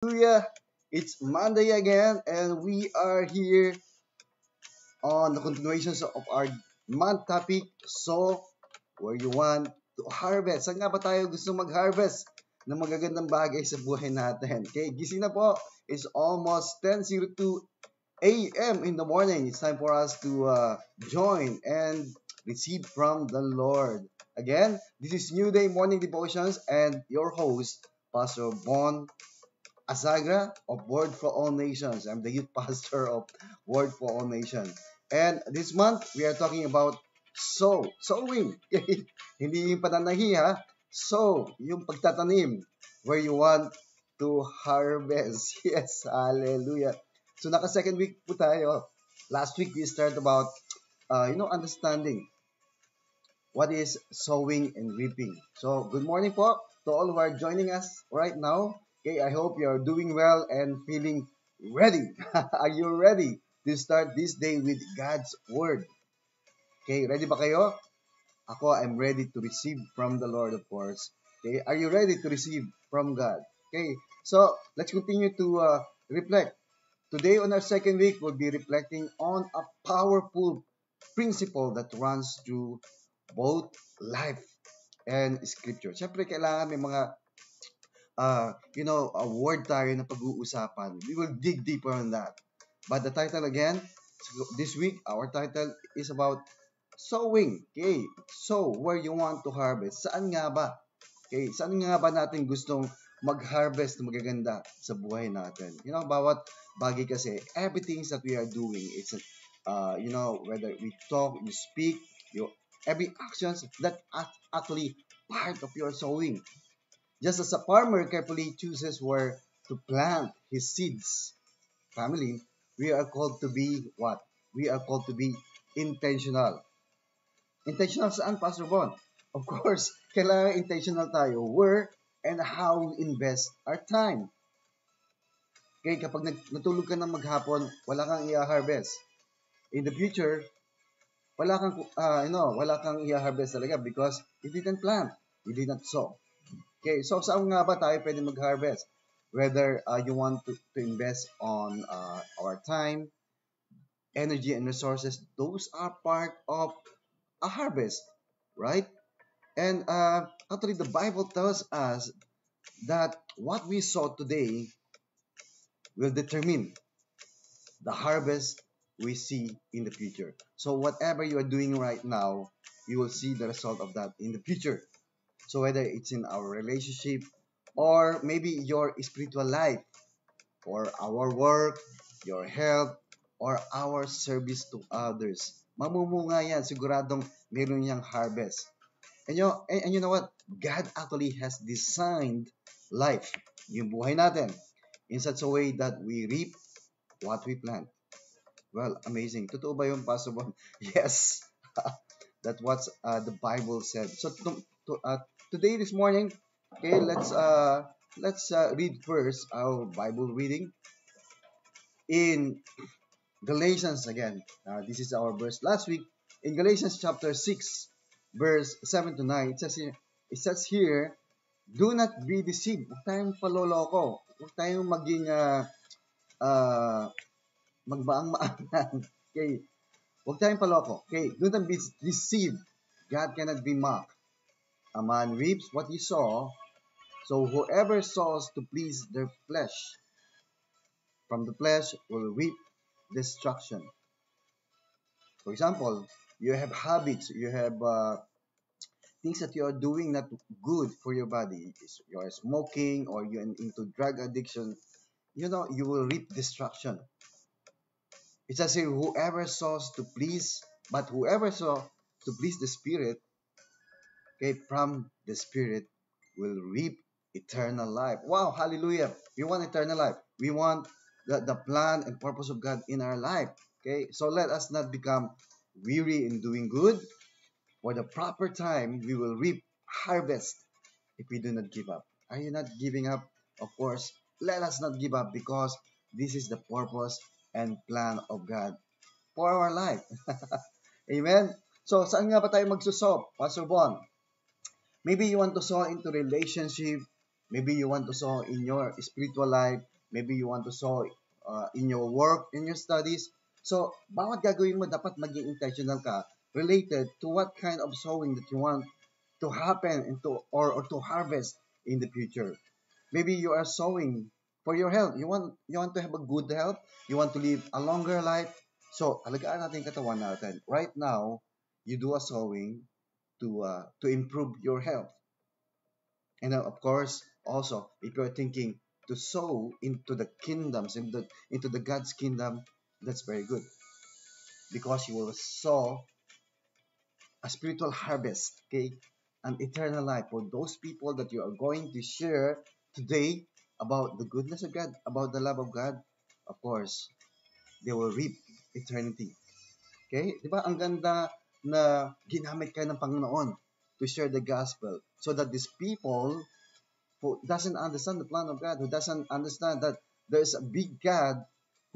Hallelujah. It's Monday again, and we are here on the continuations of our month topic. So, where you want to harvest. Saan nga ba tayo gusto mag-harvest ng magagandang bagay sa buhay natin? Okay, gising na po. It's almost 10:02 a.m. in the morning. It's time for us to join and receive from the Lord. Again, this is New Day Morning Devotions and your host, Pastor Bon Asagra of Word for All Nations. I'm the youth pastor of Word for All Nations. And this month, we are talking about sowing. Hindi yung pananahi ha. Sow, yung pagtatanim where you want to harvest. Yes, hallelujah. So naka-second week po tayo. Last week, we started about, understanding what is sowing and reaping. So, good morning po to all who are joining us right now. Okay, I hope you are doing well and feeling ready. Are you ready to start this day with God's Word? Okay, ready ba kayo? Ako, I'm ready to receive from the Lord, of course. Okay, are you ready to receive from God? Okay, so let's continue to reflect. Today on our second week, we'll be reflecting on a powerful principle that runs through both life and scripture. Siyempre, kailangan may mga, a word tayo na pag-uusapan. We will dig deeper on that. But the title again, this week, our title is about sowing. Okay, sow where you want to harvest. Saan nga ba? Okay, saan nga ba natin gustong mag-harvest na magaganda sa buhay natin? Bawat bagay kasi, everything that we are doing, it's, whether we talk, you speak, every actions, that actually part of your sowing. Just as a farmer carefully chooses where to plant his seeds, family, we are called to be what? We are called to be intentional. Intentional saan, Pastor Bon? Of course, kailangan intentional tayo where and how we invest our time. Okay, kapag natulog ka ng maghapon, wala kang i-harvest. In the future, wala kang i-harvest talaga because you didn't plant, you did not sow. Okay, so saan nga ba tayo pwede mag-harvest? Whether you want to invest on our time, energy, and resources, those are part of a harvest, right? And actually, the Bible tells us that what we sow today will determine the harvest we see in the future. So whatever you are doing right now, you will see the result of that in the future. So whether it's in our relationship or maybe your spiritual life or our work, your health, or our service to others. Mamumunga yan, siguradong meron niyang harvest. And you know what? God actually has designed life, yung buhay natin, in such a way that we reap what we plant. Well, amazing. Totoo ba yun, Pastor Bon? Yes. That's what the Bible said. So today, this morning, okay, let's read first our Bible reading in Galatians again. This is our verse last week in Galatians chapter 6, verse 7 to 9. It says here, do not be deceived. Huwag tayong paloloko. Huwag tayong maging magbaang-maangan. Okay. Huwag tayong paloko. Okay. Do not be deceived. God cannot be mocked. A man reaps what he sow. So whoever sows to please their flesh, from the flesh will reap destruction. For example, you have habits, you have things that you are doing not good for your body. You are smoking or you're into drug addiction. You will reap destruction. It says here, whoever sows to please, but whoever sows to please the Spirit, okay, from the Spirit will reap eternal life. Wow, hallelujah. We want eternal life. We want the plan and purpose of God in our life. Okay, so let us not become weary in doing good. For the proper time, we will reap harvest if we do not give up. Are you not giving up? Of course, let us not give up because this is the purpose and plan of God for our life. Amen? So, saan nga ba tayo magsusow, Pastor Bon? Maybe you want to sow into relationship. Maybe you want to sow in your spiritual life. Maybe you want to sow in your work, in your studies. So, bawat gagawin mo, dapat maging intentional ka related to what kind of sowing that you want to happen into or to harvest in the future. Maybe you are sowing for your health. You want to have a good health. You want to live a longer life. So, alagaan natin yung katawan natin. Right now, you do a sowing to improve your health. And then, of course, also, if you're thinking to sow into the kingdoms, into the God's kingdom, that's very good because you will sow a spiritual harvest, okay, an eternal life for those people that you are going to share today about the goodness of God, about the love of God. Of course, they will reap eternity. Okay? Di ba ang ganda na ginamit kayo ng Panginoon to share the gospel so that these people who doesn't understand the plan of God, who doesn't understand that there's a big God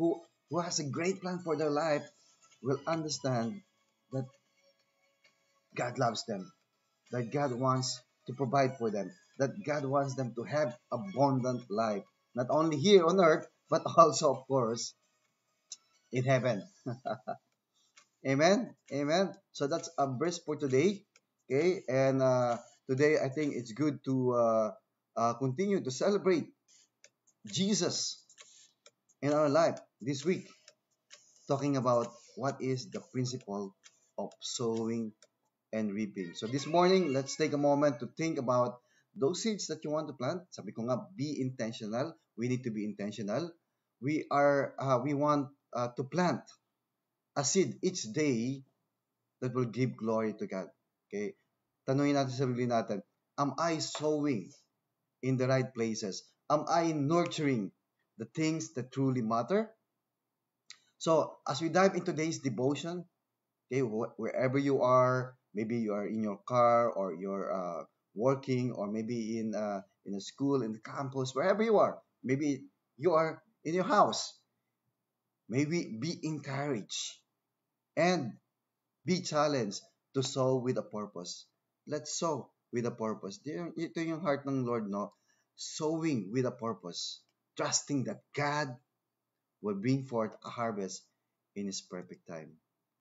who has a great plan for their life, will understand that God loves them, that God wants to provide for them, that God wants them to have abundant life, not only here on earth, but also, of course, in heaven. Amen. Amen. So that's a verse for today. Okay. And today, I think it's good to continue to celebrate Jesus in our life this week, talking about what is the principle of sowing and reaping. So this morning, let's take a moment to think about those seeds that you want to plant. Sabi ko nga, be intentional. We need to be intentional. We want to plant a seed each day that will give glory to God. Okay? Tanungin natin sa sarili natin, am I sowing in the right places? Am I nurturing the things that truly matter? So, as we dive into today's devotion, okay, wherever you are, maybe you are in your car or you're working or maybe in a school, in the campus, wherever you are, maybe you are in your house, maybe be encouraged and be challenged to sow with a purpose. Let's sow with a purpose. Ito yung heart ng Lord, no? Sowing with a purpose. Trusting that God will bring forth a harvest in His perfect time.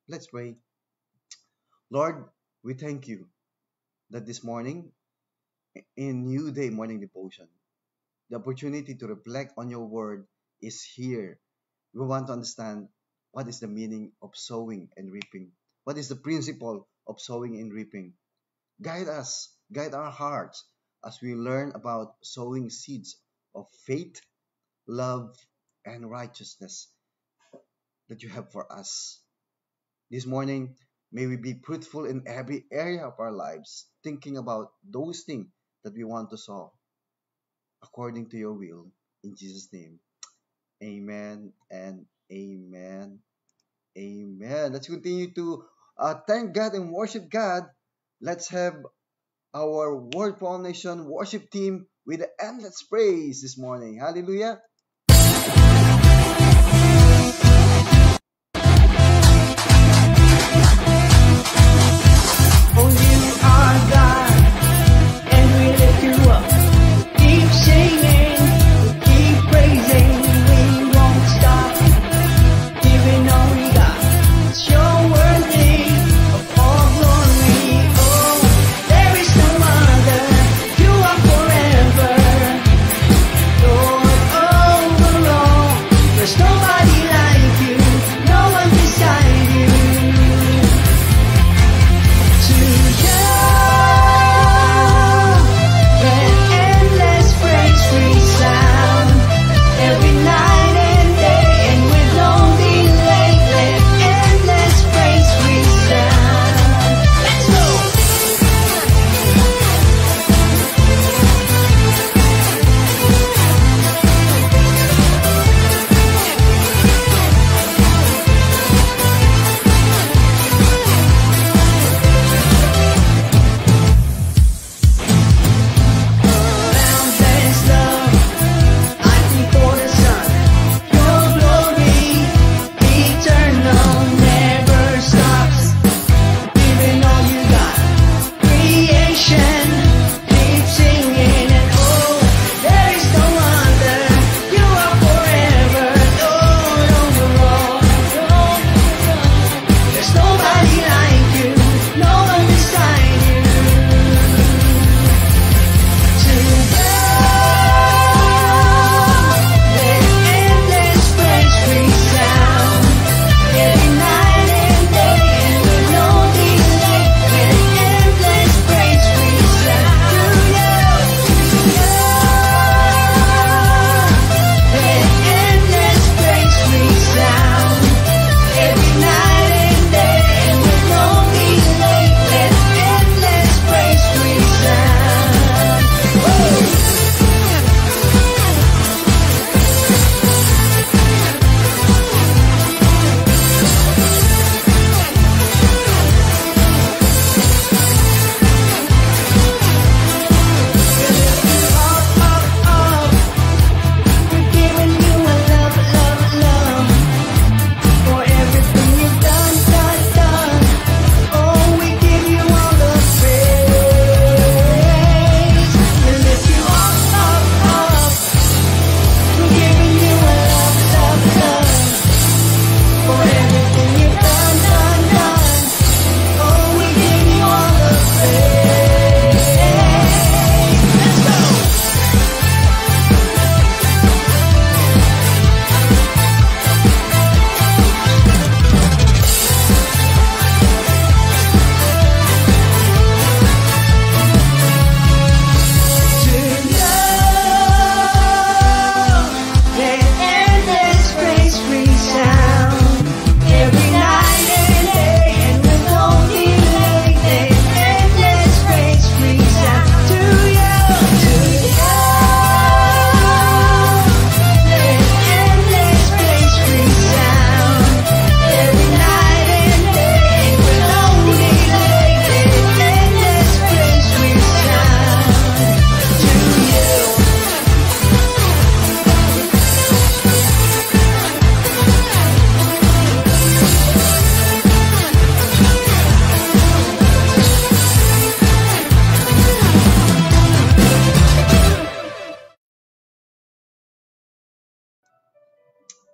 Let's pray. Lord, we thank you that this morning, in New Day Morning Devotion, the opportunity to reflect on your word is here. We want to understand what is the meaning of sowing and reaping. What is the principle of sowing and reaping? Guide us, guide our hearts as we learn about sowing seeds of faith, love, and righteousness that you have for us. This morning, may we be fruitful in every area of our lives, thinking about those things that we want to sow according to your will. In Jesus' name, amen and amen. Amen. Let's continue to thank God and worship God. Let's have our Word for All Nation worship team with the endless praise this morning. Hallelujah. Oh, you are God, and we lift you up. Keep singing, keep praising, we won't stop. Giving all we got, it's your worthy of all glory. Oh, there is no other, you are forever. Lord over all,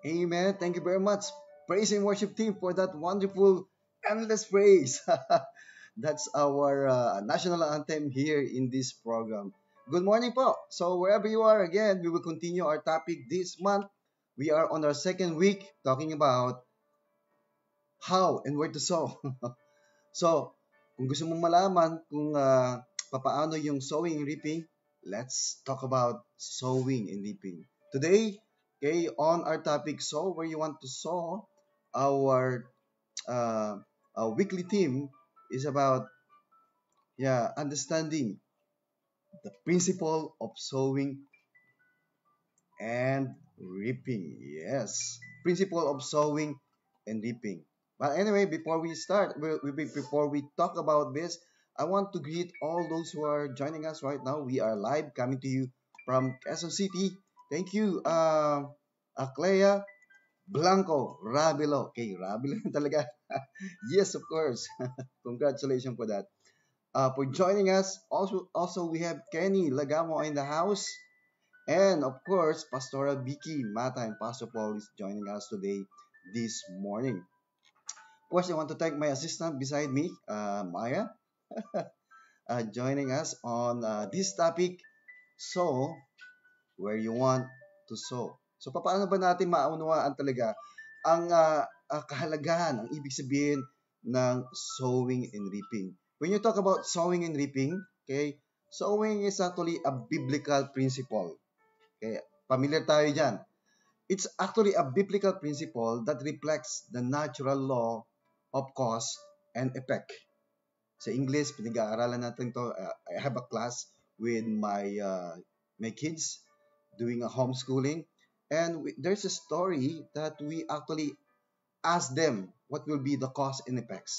Amen. Thank you very much, praise and worship team, for that wonderful endless praise. That's our national anthem here in this program. Good morning po. So wherever you are, again, we will continue our topic this month. We are on our second week talking about how and where to sow. So, kung gusto mong malaman kung papaano yung sowing and reaping, let's talk about sowing and reaping. Today, okay, on our topic, sow where you want to sow, our uh, weekly theme is about, yeah, understanding the principle of sowing and reaping. Yes, principle of sowing and reaping. But anyway, before we start, before we talk about this, I want to greet all those who are joining us right now. We are live coming to you from Quezon City. Thank you, Aclea Blanco Rabilo. Okay, Rabilo talaga. Yes, of course. Congratulations for that. For joining us. Also we have Kenny Lagamo in the house. And of course, Pastoral Vicky Mata and Pastor Paul is joining us today, this morning. Of course, I want to thank my assistant beside me, Maya, joining us on this topic. So, where you want to sow. So, paano ba natin maunawaan talaga ang kahalagahan, ang ibig sabihin ng sowing and reaping? When you talk about sowing and reaping, okay, sowing is actually a biblical principle. Okay, familiar tayo dyan. It's actually a biblical principle that reflects the natural law of cause and effect. Sa English, pinag-aaralan natin to. I have a class with my kids doing a homeschooling. And there's a story that we actually ask them what will be the cause and effects.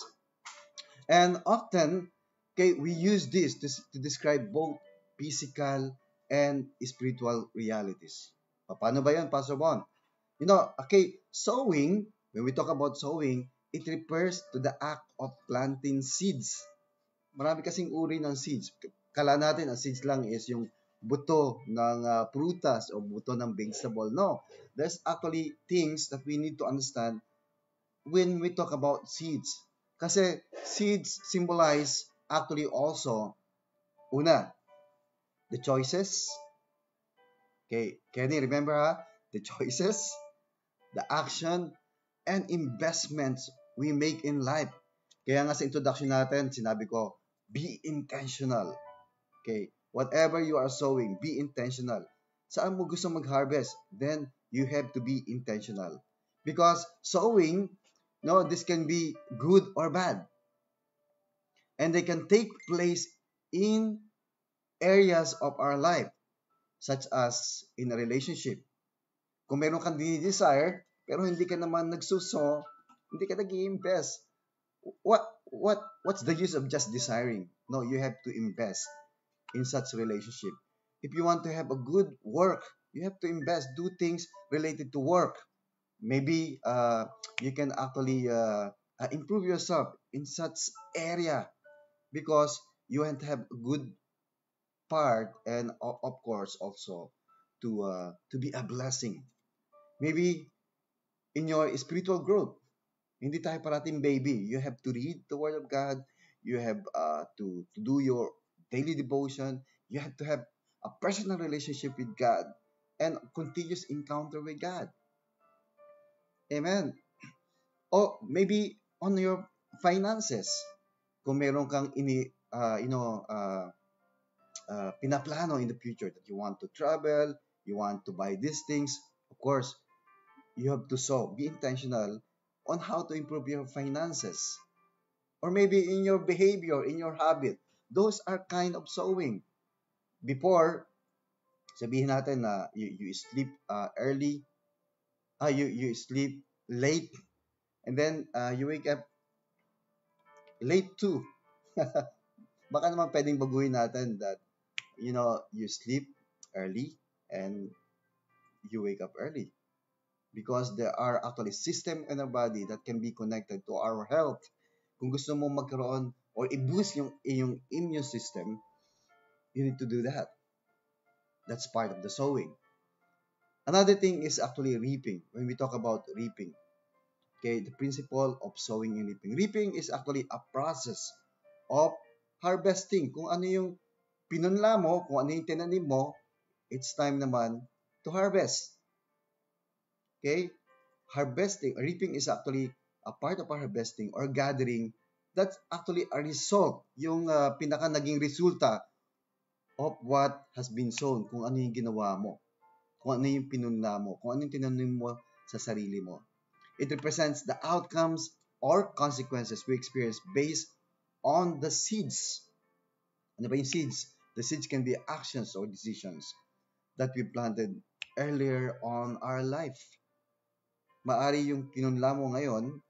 And often, okay, we use this to describe both physical and spiritual realities. Paano ba yan, Pastor Bon? You know, okay, sowing, when we talk about sowing, it refers to the act of planting seeds. Marami kasing uri ng seeds. Kala natin ang seeds lang is yung buto ng prutas o buto ng vegetable. No, there's actually things that we need to understand when we talk about seeds. Kasi seeds symbolize actually also, una, the choices. Okay, Kenny, remember ha? The choices, the action, and investments we make in life. Kaya nga sa introduction natin, sinabi ko, be intentional. Okay, whatever you are sowing, be intentional. Saan mo gusto mag-harvest? Then you have to be intentional. Because sowing, no, this can be good or bad. And they can take place in areas of our life, such as in a relationship. Kung meron kang desire pero hindi ka naman nagsuso, hindi ka nag-i-invest. What's the use of just desiring? No, you have to invest in such relationship. If you want to have a good work, you have to invest, do things related to work. Maybe you can actually improve yourself in such area because you want to have a good part and of course also to be a blessing. Maybe in your spiritual growth, hindi tayo parating baby. You have to read the Word of God. You have to do your daily devotion. You have to have a personal relationship with God and continuous encounter with God. Amen. Or maybe on your finances. Kung meron kang pinaplano in the future that you want to travel, you want to buy these things, of course, you have to sow. Be intentional on how to improve your finances. Or maybe in your behavior, in your habit. Those are kind of sowing. Before, sabihin natin na you sleep early, you sleep late, and then you wake up late too. Baka naman pwedeng baguhin natin that, you sleep early and you wake up early. Because there are actually system in our body that can be connected to our health. Kung gusto mo magkaroon or i-boost yung immune system, you need to do that. That's part of the sowing. Another thing is actually reaping. When we talk about reaping, okay, the principle of sowing and reaping. Reaping is actually a process of harvesting. Kung ano yung pinunla mo, kung ano yung tinanim mo, it's time naman to harvest. Okay? Harvesting, reaping is actually a part of our harvesting or gathering. That's actually a result, yung pinaka naging resulta of what has been sown, kung ano yung ginawa mo, kung ano yung pinunla mo, kung ano yung tinanim mo sa sarili mo. It represents the outcomes or consequences we experience based on the seeds. Ano ba yung seeds? The seeds can be actions or decisions that we planted earlier on our life. Maari yung pinunla mo ngayon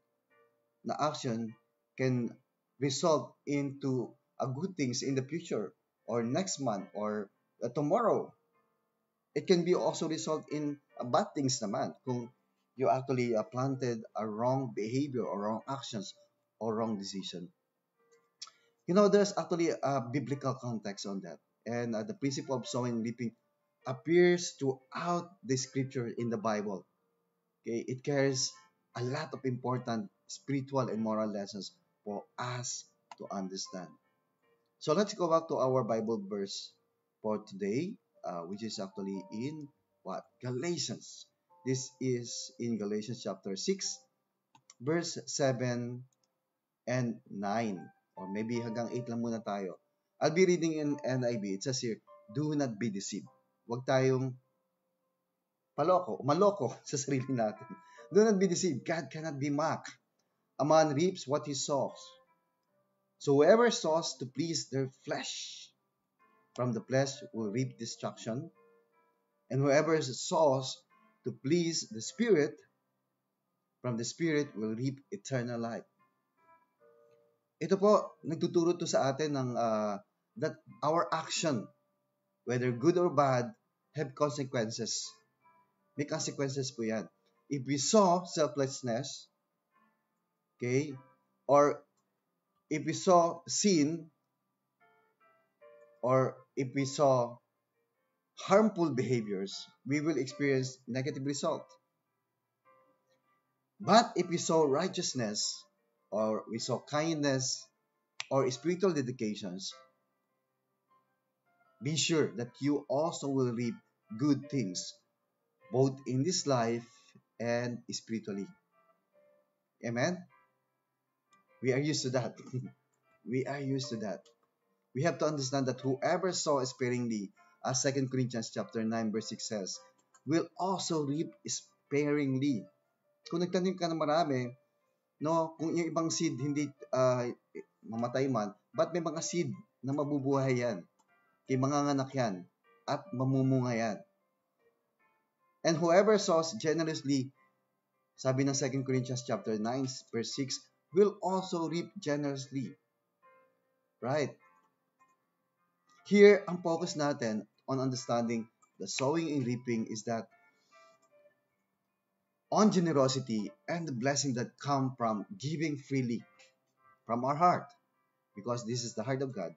na action can result into a good things in the future or next month or tomorrow. It can be also result in bad things naman kung you actually planted a wrong behavior or wrong actions or wrong decision. You know, there's actually a biblical context on that. And the principle of sowing and reaping appears throughout the scripture in the Bible. Okay, it carries a lot of important spiritual and moral lessons for us to understand. So let's go back to our Bible verse for today, which is actually in what? Galatians. This is in Galatians chapter 6, verse 7 and 9. Or maybe hanggang 8 lang muna tayo. I'll be reading in NIV. It says here, do not be deceived. Huwag tayong maloko sa sarili natin. Do not be deceived. God cannot be mocked. A man reaps what he sows. So whoever sows to please their flesh, from the flesh will reap destruction. And whoever sows to please the Spirit, from the Spirit will reap eternal life. Ito po, nagtuturo to sa atin ng that our action, whether good or bad, have consequences. May consequences po yan. If we sow selflessness, okay, or if we saw sin, or if we saw harmful behaviors, we will experience negative result. But if we saw righteousness, or we saw kindness, or spiritual dedications, be sure that you also will reap good things, both in this life and spiritually. Amen? We are used to that. We are used to that. We have to understand that whoever sows sparingly, as 2 Corinthians chapter 9 verse 6 says, will also reap sparingly. Kung nagtanim ka ng marami, no, kung yung ibang seed hindi mamatay man, but may mga seed na mabubuhay yan, kay manganganak yan, at mamumunga yan. And whoever sows generously, sabi ng 2 Corinthians chapter 9 verse 6, will also reap generously. Right? Here, ang focus natin on understanding the sowing and reaping is that on generosity and the blessing that come from giving freely from our heart, because this is the heart of God.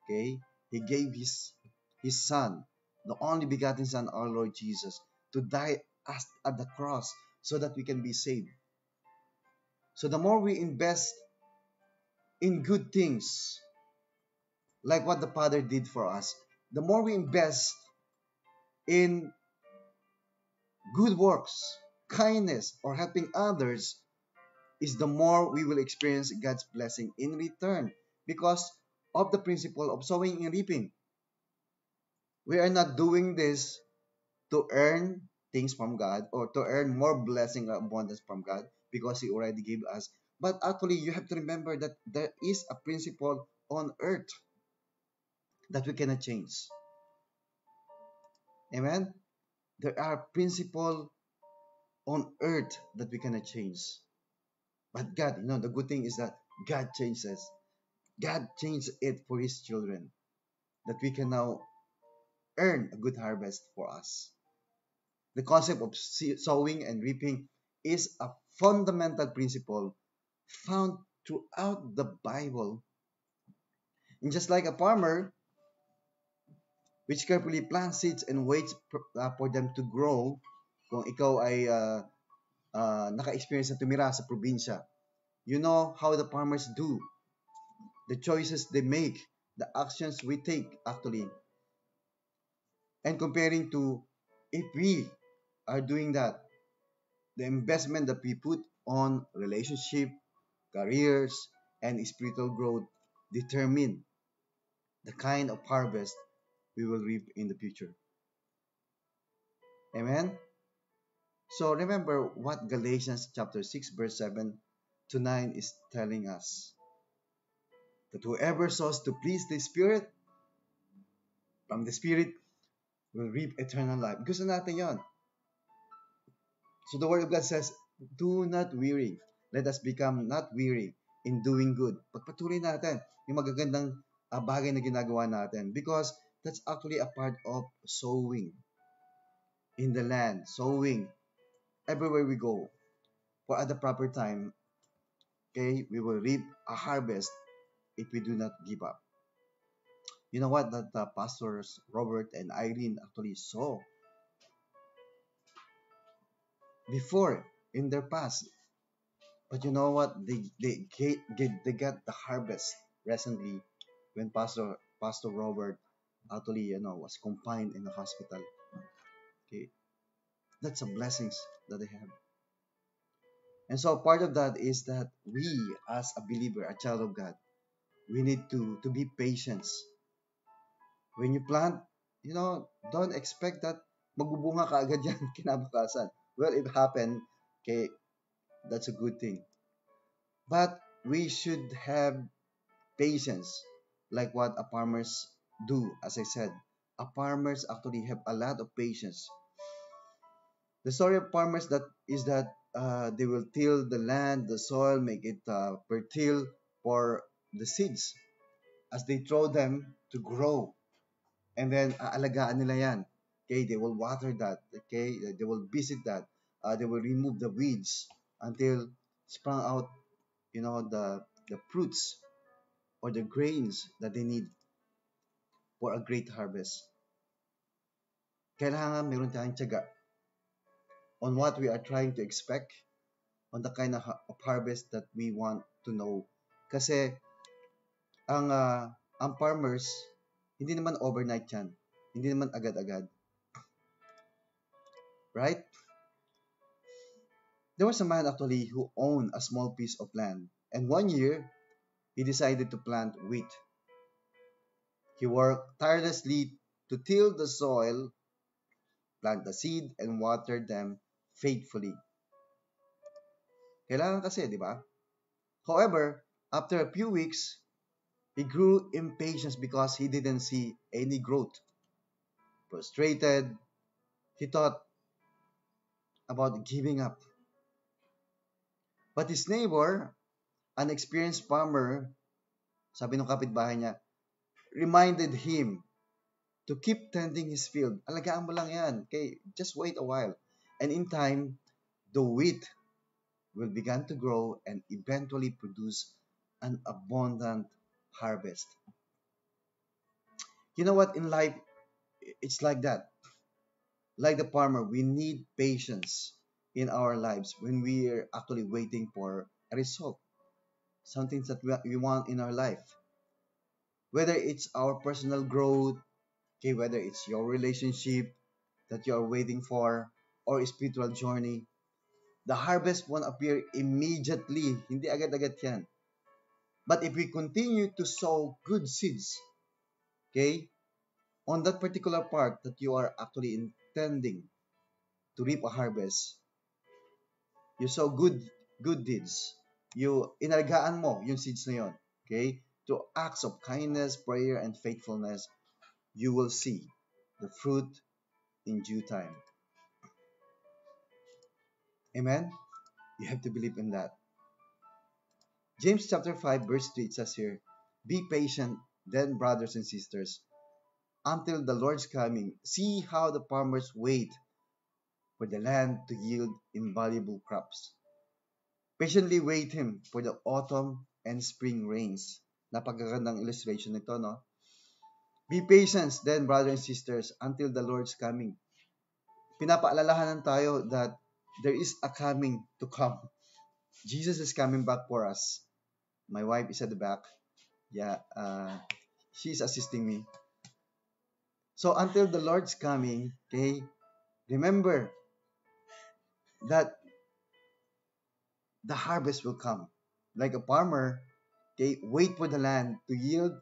Okay, He gave His Son, the only begotten Son, our Lord Jesus, to die at the cross so that we can be saved. So the more we invest in good things, like what the Father did for us, the more we invest in good works, kindness, or helping others, is the more we will experience God's blessing in return because of the principle of sowing and reaping. We are not doing this to earn things from God or to earn more blessing or abundance from God because He already gave us. But actually, you have to remember that there is a principle on earth that we cannot change. Amen? There are principles on earth that we cannot change. But God, the good thing is that God changes. God changed it for His children, that we can now earn a good harvest for us. The concept of sowing and reaping is a fundamental principle found throughout the Bible. And just like a farmer, which carefully plants seeds and waits for them to grow, kung ikaw ay naka-experience na tumira sa probinsya, you know how the farmers do, the choices they make, the actions we take actually, and comparing to if we are doing that, the investment that we put on relationship, careers, and spiritual growth determine the kind of harvest we will reap in the future. Amen? So remember what Galatians chapter 6 verse 7 to 9 is telling us. That whoever sows to please the Spirit, from the Spirit will reap eternal life. Gusto natin yon. So the Word of God says, do not weary. Let us become not weary in doing good. Pagpatuloy natin yung magagandang bagay na ginagawa natin. Because that's actually a part of sowing in the land. Sowing everywhere we go. For at the proper time, okay, we will reap a harvest if we do not give up. You know what? That Pastors Robert and Irene actually saw before in their past. But you know what? They got the harvest recently when Pastor Robert actually was confined in the hospital. Okay, that's a blessings that they have. And so part of that is that we as a believer, a child of God, we need to be patient. When you plant, don't expect that magbubunga ka agad yan kinabukasan. Well, it happened, okay, that's a good thing. But we should have patience, like what a farmers do. As I said, a farmers actually have a lot of patience. The story of farmers that is that they will till the land, the soil, make it fertile for the seeds as they throw them to grow. And then aalagaan nila yan. Okay, they will water that. Okay, they will visit that. They will remove the weeds until sprung out, the fruits or the grains that they need for a great harvest. Kailangan meron tayong tiyaga on what we are trying to expect, on the kind of harvest that we want to know. Kasi ang farmers, hindi naman overnight yan. Hindi naman agad-agad. Right? There was a man actually who owned a small piece of land. And one year, he decided to plant wheat. He worked tirelessly to till the soil, plant the seed, and water them faithfully. Kailangan kasi, di ba? However, after a few weeks, he grew impatient because he didn't see any growth. Frustrated, he thought about giving up. But his neighbor, an experienced farmer, sabi ng kapitbahay niya, reminded him to keep tending his field. Alagaan mo lang yan. Okay, just wait a while. And in time, the wheat will begin to grow and eventually produce an abundant harvest. You know what? In life, it's like that. Like the farmer, we need patience in our lives when we are actually waiting for a result, something that we want in our life. Whether it's our personal growth, okay, whether it's your relationship that you are waiting for, or a spiritual journey, the harvest won't appear immediately. Hindi agad-agad yan. But if we continue to sow good seeds, okay, on that particular part that you are actually intending to reap a harvest, you sow good deeds. You inalagaan mo yung seeds na yon. Okay? Through acts of kindness, prayer, and faithfulness, you will see the fruit in due time. Amen? You have to believe in that. James chapter 5 verse 3 it says here, be patient then, brothers and sisters, until the Lord's coming. See how the farmers wait for the land to yield invaluable crops. Patiently wait Him for the autumn and spring rains. Napakagandang illustration nito, no? Be patient then, brothers and sisters, until the Lord's coming. pinapaalalahanan tayo that there is a coming to come. Jesus is coming back for us. My wife is at the back. Yeah, she's assisting me. So until the Lord's coming, okay, remember that the harvest will come. Like a farmer, okay, wait for the land to yield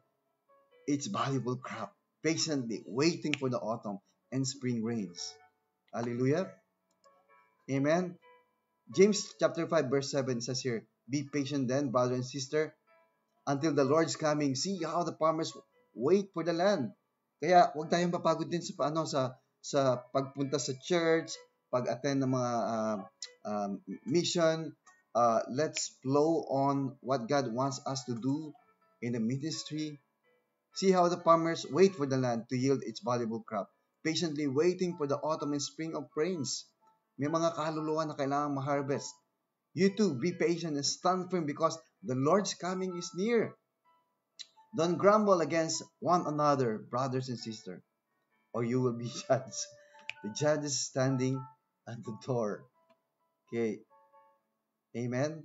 its valuable crop, patiently waiting for the autumn and spring rains. Hallelujah. Amen. James chapter 5 verse 7 says here, be patient then, brother and sister, until the Lord's coming. See how the farmers wait for the land. Kaya huwag tayong mapagod din sa pagpunta sa church, pag-attend ng mga mission. Let's flow on what God wants us to do in the ministry. See how the farmers wait for the land to yield its valuable crop, patiently waiting for the autumn and spring of rains. May mga kaluluwa na kailangang ma-harvest. You too, be patient and stand firm because the Lord's coming is near. Don't grumble against one another, brothers and sisters, or you will be judged. The judge is standing at the door. Okay. Amen.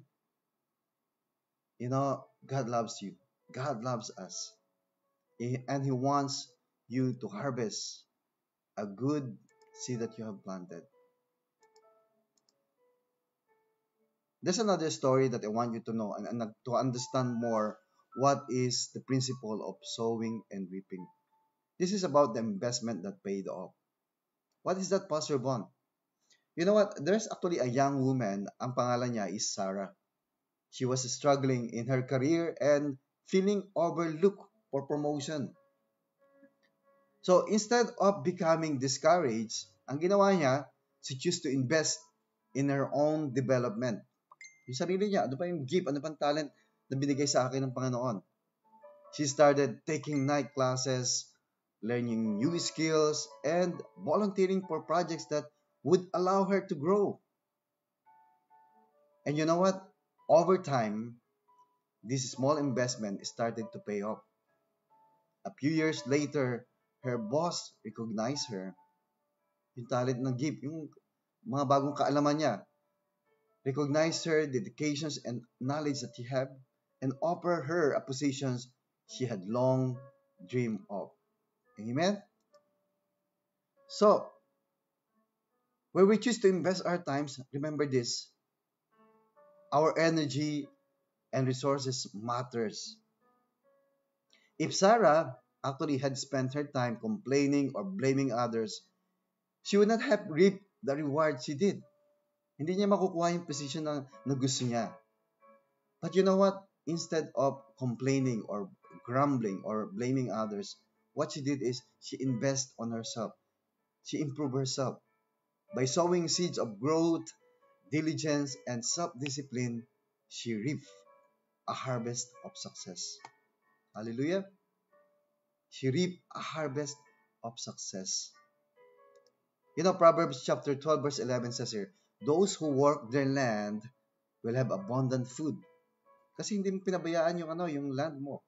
You know, God loves you. God loves us. And He wants you to harvest a good seed that you have planted. There's another story that I want you to know and to understand more what is the principle of sowing and reaping. This is about the investment that paid off. What is that, Pastor Bon? You know what? There's actually a young woman, ang pangalan niya is Sarah. She was struggling in her career and feeling overlooked for promotion. So instead of becoming discouraged, ang ginawa niya, she chose to invest in her own development. Yung sarili niya, ano pa yung gift, ano pang talent na binigay sa akin ng Panginoon. She started taking night classes, learning new skills, and volunteering for projects that would allow her to grow. And you know what? Over time, this small investment started to pay off. A few years later, her boss recognized her. Yung talent ng gift, yung mga bagong kaalaman niya, recognized her dedications and knowledge that she had, and offer her a position she had long dreamed of. Amen? So, where we choose to invest our times, remember this, our energy and resources matters. If Sarah actually had spent her time complaining or blaming others, she would not have reaped the reward she did. Hindi niya makukuha yung position na gusto niya. But you know what? Instead of complaining or grumbling or blaming others, what she did is she invested on herself. She improved herself. By sowing seeds of growth, diligence, and self-discipline, she reaped a harvest of success. Hallelujah. She reaped a harvest of success. You know, Proverbs chapter 12 verse 11 says here, those who work their land will have abundant food. Kasi hindi mo pinabayaan yung land mo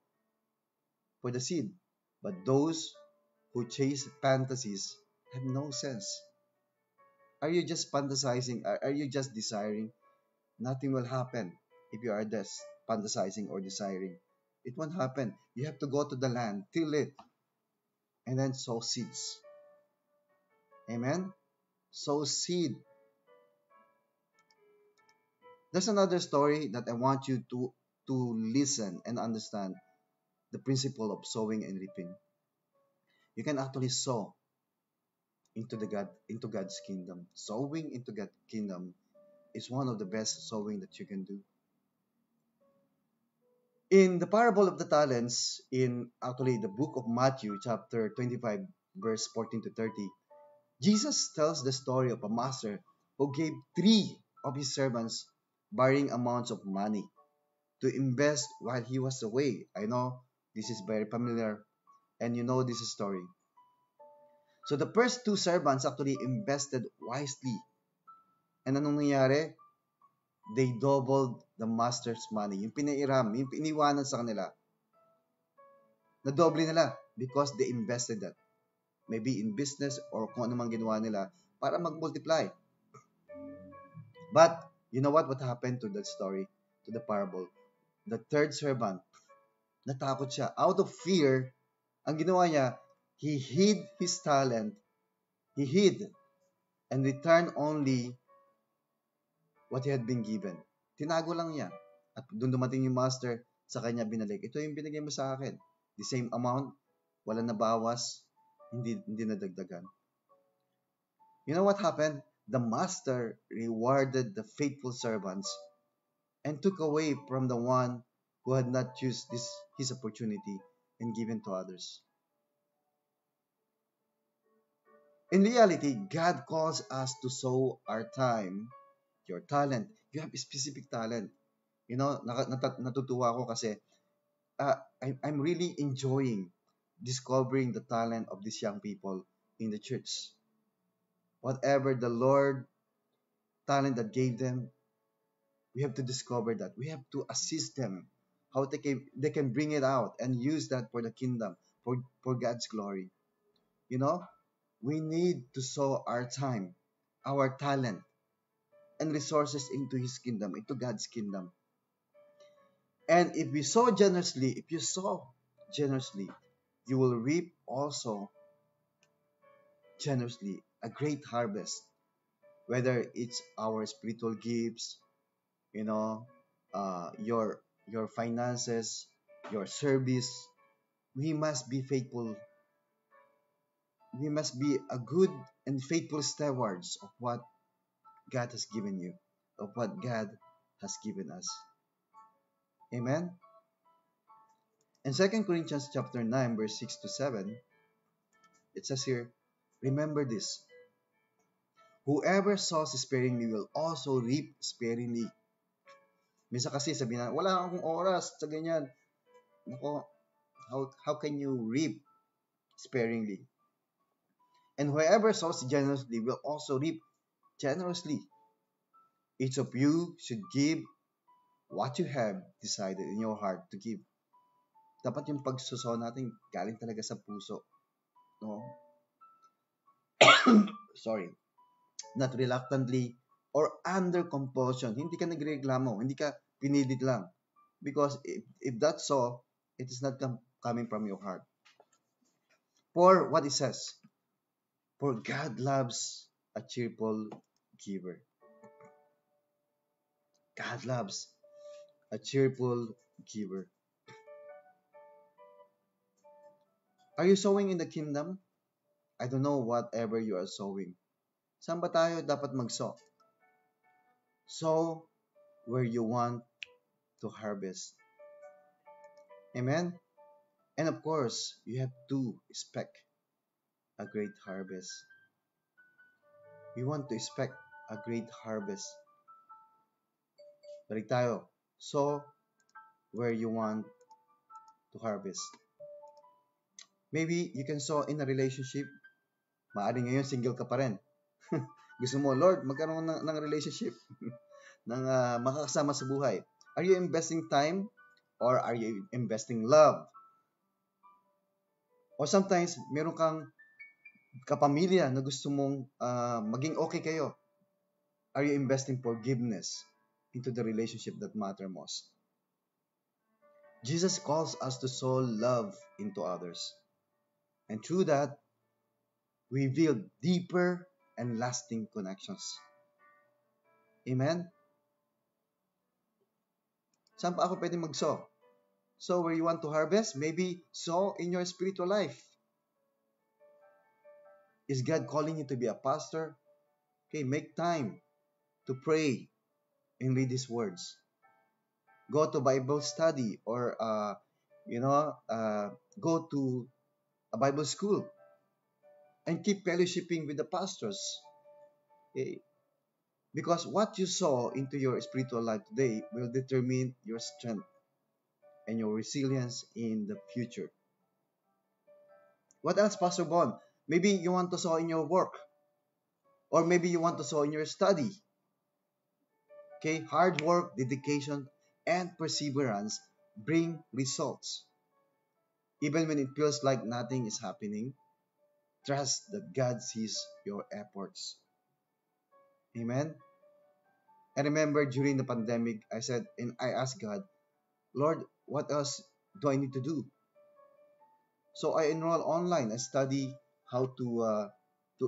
for the seed. But those who chase fantasies have no sense. Are you just fantasizing? Are you just desiring? Nothing will happen if you are just fantasizing or desiring. It won't happen. You have to go to the land, till it, and then sow seeds. Amen? Sow seed. There's another story that I want you to listen and understand the principle of sowing and reaping. You can actually sow into God's kingdom. Sowing into God's kingdom is one of the best sowing that you can do. In the parable of the talents, in actually the book of Matthew, chapter 25, verse 14 to 30, Jesus tells the story of a master who gave 3 of his servants varying amounts of money to invest while he was away. I know this is very familiar, and you know this story. So the first 2 servants actually invested wisely. And anong nangyari? They doubled the master's money. Yung pinairam, yung iniwanan sa kanila, nadoble nila because they invested that. Maybe in business or kung ano mang ginawa nila, para mag-multiply. But you know what? What happened to that story, to the parable? The third servant, natakot siya. Out of fear, ang ginawa niya, he hid his talent. He hid and returned only what he had been given. Tinago lang niya. At doon dumating yung master, sa kanya binalik. Ito yung binigay mo sa akin. The same amount, wala na bawas, hindi nadagdagan. You know what happened? The master rewarded the faithful servants and took away from the one who had not used his opportunity and given to others. In reality, God calls us to sow our time, your talent. You have a specific talent. You know, natutuwa ako kasi I'm really enjoying discovering the talent of these young people in the church. Whatever the Lord talent that gave them, we have to discover that. We have to assist them how they can bring it out and use that for the kingdom, for God's glory. You know, we need to sow our time, our talent, and resources into His kingdom, into God's kingdom. And if we sow generously, if you sow generously, you will reap also generously a great harvest. Whether it's our spiritual gifts, you know, your finances, your service, we must be faithful. We must be a good and faithful stewards of what God has given you, of what God has given us. Amen. In 2 Corinthians chapter 9, verse 6 to 7, it says here, remember this, whoever sows sparingly will also reap sparingly. Minsan kasi sabi na, wala akong oras sa ganyan. Nako, how can you reap sparingly? And whoever sows generously will also reap generously. Each of you should give what you have decided in your heart to give. Dapat yung pagsuso natin galing talaga sa puso. No? Sorry. Not reluctantly or under compulsion. Hindi ka nagreklamo. Hindi ka pinilit lang. Because if that's so, it is not coming from your heart. For what it says, for God loves a cheerful giver. God loves a cheerful giver. Are you sowing in the kingdom? I don't know whatever you are sowing. Saan ba tayo dapat mag-sow? Sow where you want to harvest. Amen? And of course, you have to expect a great harvest. We want to expect a great harvest. Balik tayo. Sow where you want to harvest. Maybe you can sow in a relationship. Maaari ngayon single ka pa rin. Gusto mo, Lord, magkaroon ng relationship, ng makakasama sa buhay. Are you investing time or are you investing love? Or sometimes, meron kang kapamilya na gusto mong maging okay kayo. Are you investing forgiveness into the relationship that matter most? Jesus calls us to sow love into others. And through that, we build deeper and lasting connections. Amen? Saan pa ako pwede mag-sow? So where you want to harvest, maybe sow in your spiritual life. Is God calling you to be a pastor? Okay, make time to pray and read His words. Go to Bible study or, go to a Bible school and keep fellowshipping with the pastors. Okay? Because what you sow into your spiritual life today will determine your strength and your resilience in the future. What else, Pastor Bon? Maybe you want to sow in your work. Or maybe you want to sow in your study. Okay, hard work, dedication, and perseverance bring results. Even when it feels like nothing is happening, trust that God sees your efforts. Amen. I remember during the pandemic, I said, and I asked God, Lord, what else do I need to do? So I enroll online. I study how to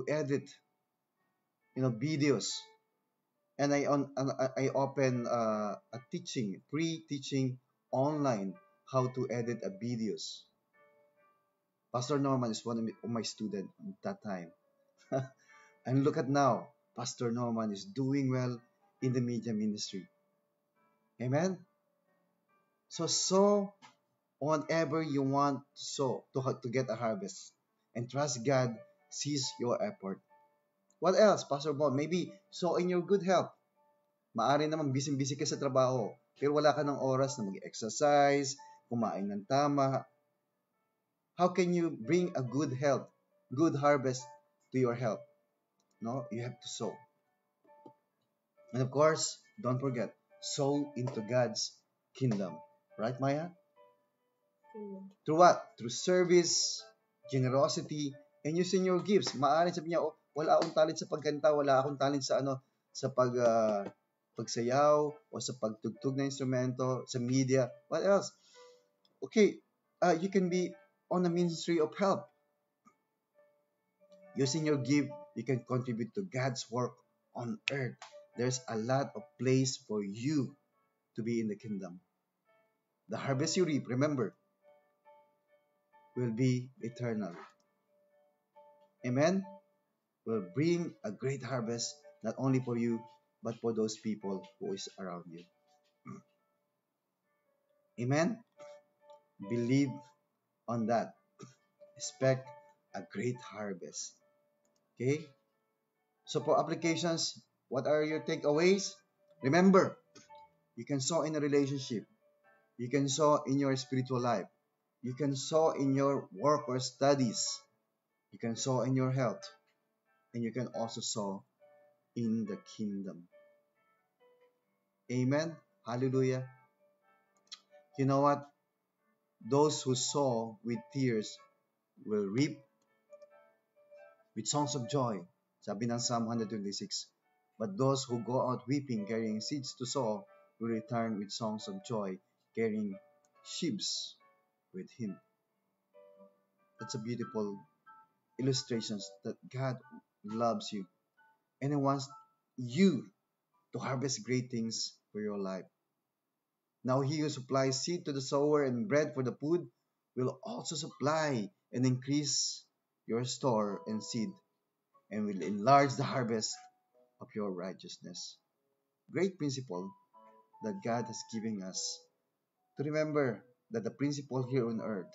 edit, videos, and I open a teaching, free teaching online how to edit a videos. Pastor Norman is one of my students at that time. And look at now, Pastor Norman is doing well in the media ministry. Amen. So whatever you want to sow to get a harvest, and trust God sees your effort. What else, Pastor Bob? Maybe sow in your good health. Maari naman busy-busy ka sa trabaho, pero wala ka ng oras na mag-exercise, kumain ng tama. How can you bring a good health, good harvest to your health? No, you have to sow. And of course, don't forget, sow into God's kingdom. Right, Maya? Through what? Through service, generosity, and using your gifts. Maaaring sabi niya, oh, wala akong talent sa pagkanta, wala akong talent sa sa pagsayaw, o sa pagtugtog ng instrumento, sa media. What else? Okay, you can be on a ministry of help. Using your gift, you can contribute to God's work on earth. There's a lot of place for you to be in the kingdom. The harvest you reap, remember, will be eternal. Amen? Will bring a great harvest, not only for you, but for those people who is around you. Amen? Believe on that. Expect a great harvest. Okay? So for applications, what are your takeaways? Remember, you can sow in a relationship. You can sow in your spiritual life. You can sow in your work or studies. You can sow in your health. And you can also sow in the kingdom. Amen. Hallelujah. You know what? Those who sow with tears will reap with songs of joy. Sabi ng Psalm 126. But those who go out weeping, carrying seeds to sow, will return with songs of joy, carrying sheaves with him. That's a beautiful illustration that God loves you and He wants you to harvest great things for your life. Now He who supplies seed to the sower and bread for the food will also supply and increase your store and seed, and will enlarge the harvest of your righteousness. Great principle that God has given us to remember that the principle here on earth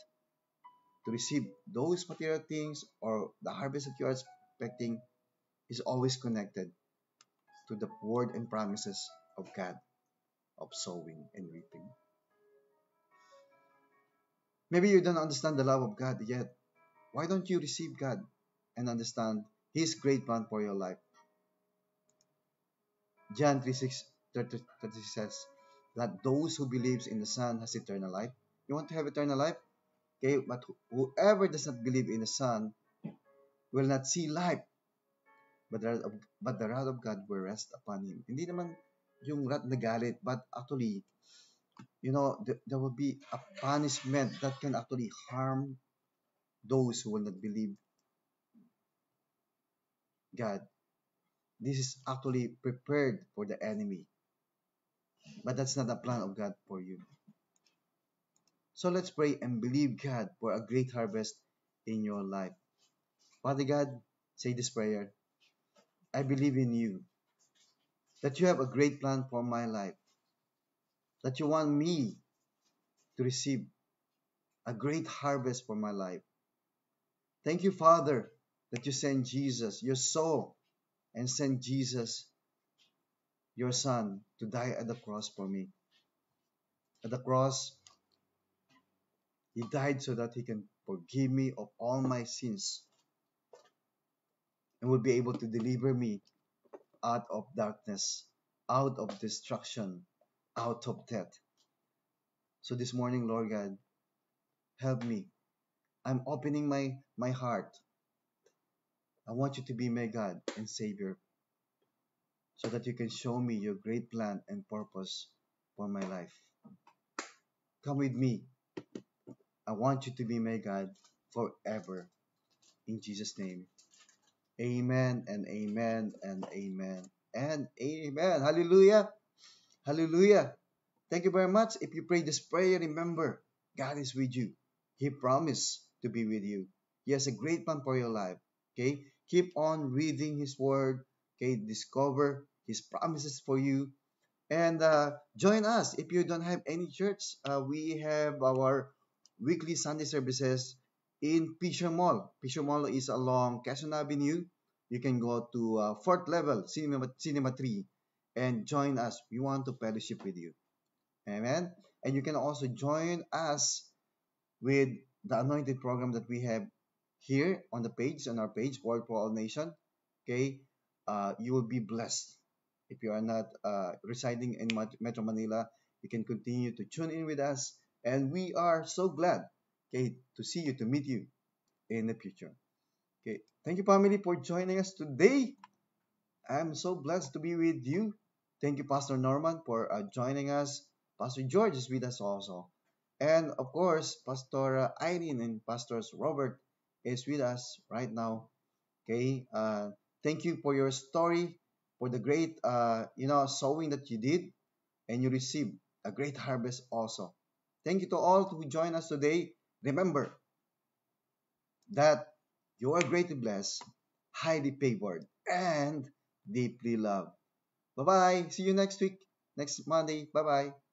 to receive those material things or the harvest that you are expecting is always connected to the word and promises of God of sowing and reaping. Maybe you don't understand the love of God yet. Why don't you receive God and understand His great plan for your life? John 3:30 says that those who believes in the Son has eternal life. You want to have eternal life? Okay, but whoever does not believe in the Son will not see life, but the wrath of God will rest upon him. Hindi naman yung wrath na galit, but actually, there will be a punishment that can actually harm those who will not believe God. This is actually prepared for the enemy, but that's not the plan of God for you. So let's pray and believe God for a great harvest in your life. Father God, say this prayer. I believe in you, that you have a great plan for my life, that you want me to receive a great harvest for my life. Thank you, Father, that you sent Jesus, your soul, and sent Jesus, your Son, to die at the cross for me. At the cross, He died so that He can forgive me of all my sins and will be able to deliver me out of darkness, out of destruction, out of death. So this morning, Lord God, help me. I'm opening my heart. I want you to be my God and Savior. so that you can show me your great plan and purpose for my life. Come with me. I want you to be my God forever. In Jesus' name. Amen and amen and amen and amen. Hallelujah. Hallelujah. Thank you very much. If you pray this prayer, remember, God is with you. He promised to be with you. He has a great plan for your life. Okay? Keep on reading His Word. Okay? Discover His promises for you. And join us if you don't have any church. We have our weekly Sunday services in Fisher Mall. Fisher Mall is along Quezon Avenue. You can go to fourth level, Cinema 3, and join us. We want to fellowship with you. Amen. And you can also join us with the anointed program that we have here on the page, on our page, Word for All Nation. Okay. You will be blessed. If you are not residing in Metro Manila, you can continue to tune in with us. And we are so glad, okay, to see you, to meet you in the future. Okay. Thank you, family, for joining us today. I'm so blessed to be with you. Thank you, Pastor Norman, for joining us. Pastor George is with us also. And of course, Pastor Irene and Pastor Robert is with us right now. Okay. Thank you for your story, for the great, sowing that you did, and you received a great harvest also. Thank you to all who joined us today. Remember that you are greatly blessed, highly favored, and deeply loved. Bye bye. See you next week, next Monday. Bye bye.